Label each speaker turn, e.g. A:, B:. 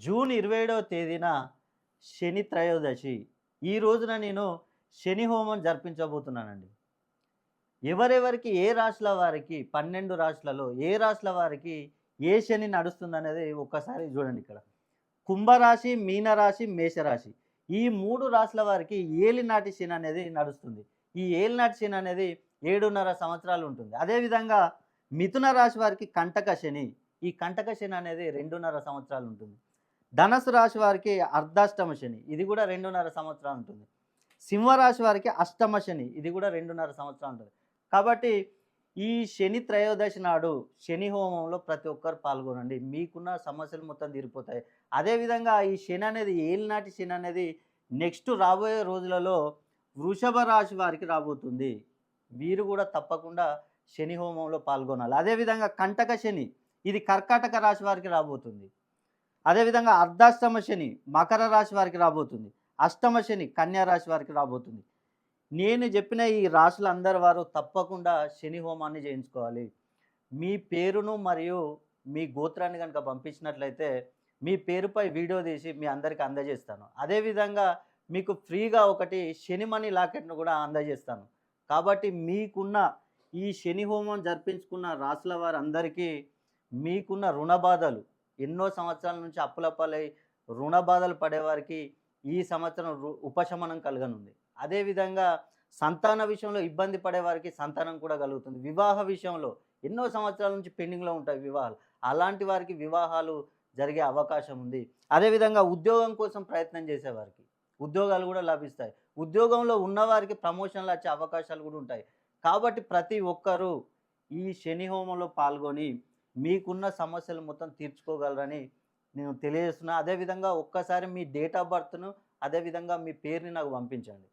A: June 27వ తేదీన శని త్రయోదశి. ఈ రోజున నేను శని హోమం జరిపించబోతున్నానండి. ఎవరెవరికి ఏ రాశుల వారికి 12 రాశులలో ఏ రాశుల వారికి ఏ శని నడుస్తుందనేది ఒక్కసారి చూడండి ఇక్కడ. కుంభరాశి, మీనరాశి, మేషరాశి ఈ 3 రాశుల వారికి ఏలినాటి శని అనేది నడుస్తుంది. ఈ ఏలినాటి శని అనేది 7.5 సంవత్సరాలు ఉంటుంది. అదేవిధంగా మిథున రాశి వారికి కంటక శని. ఈ కంటక శని అనేది 2.5 సంవత్సరాలు ఉంటుంది. ధనస్సు రాశి వారికి అర్ధాష్టమ శని, ఇది కూడా 2.5 సంవత్సరాలు ఉంటుంది. సింహరాశి వారికి అష్టమ శని, ఇది కూడా 2.5 సంవత్సరాలు ఉంటుంది. కాబట్టి ఈ శని త్రయోదశి నాడు శని హోమంలో ప్రతి ఒక్కరు పాల్గొనండి. మీకున్న సమస్యలు మొత్తం తీరిపోతాయి. అదేవిధంగా ఈ శని అనేది ఏలినాటి శని అనేది నెక్స్ట్ రాబోయే రోజులలో వృషభ రాశి వారికి రాబోతుంది. వీరు కూడా తప్పకుండా శని హోమంలో పాల్గొనాలి. అదేవిధంగా కంటక శని ఇది కర్కాటక రాశి వారికి రాబోతుంది. అదేవిధంగా అర్ధాష్టమ శని మకర రాశి వారికి రాబోతుంది. అష్టమ శని కన్యా రాశి వారికి రాబోతుంది. నేను చెప్పిన ఈ రాశులందరి వారు తప్పకుండా శని హోమాన్ని చేయించుకోవాలి. మీ పేరును మరియు మీ గోత్రాన్ని కనుక పంపించినట్లయితే మీ పేరుపై వీడియో తీసి మీ అందరికీ అందజేస్తాను. అదేవిధంగా మీకు ఫ్రీగా ఒకటి శనిమణి లాకెట్ను కూడా అందజేస్తాను. కాబట్టి మీకున్న ఈ శని హోమం జరిపించుకున్న రాశుల వారందరికీ మీకున్న రుణ బాధలు, ఎన్నో సంవత్సరాల నుంచి అప్పులపాలై రుణ బాధలు పడేవారికి ఈ సంవత్సరం ఉపశమనం కలగనుంది. అదేవిధంగా సంతాన విషయంలో ఇబ్బంది పడేవారికి సంతానం కూడా కలుగుతుంది. వివాహ విషయంలో ఎన్నో సంవత్సరాల నుంచి పెండింగ్లో ఉంటాయి వివాహాలు, అలాంటి వారికి వివాహాలు జరిగే అవకాశం ఉంది. అదేవిధంగా ఉద్యోగం కోసం ప్రయత్నం చేసేవారికి ఉద్యోగాలు కూడా లభిస్తాయి. ఉద్యోగంలో ఉన్నవారికి ప్రమోషన్లు వచ్చే అవకాశాలు కూడా ఉంటాయి. కాబట్టి ప్రతి ఒక్కరూ ఈ శని హోమంలో పాల్గొని మీకున్న సమస్యలు మొత్తం తీర్చుకోగలరని నేను తెలియజేస్తున్నా. అదేవిధంగా ఒక్కసారి మీ డేట్ ఆఫ్ బర్త్ను అదేవిధంగా మీ పేరుని నాకు పంపించండి.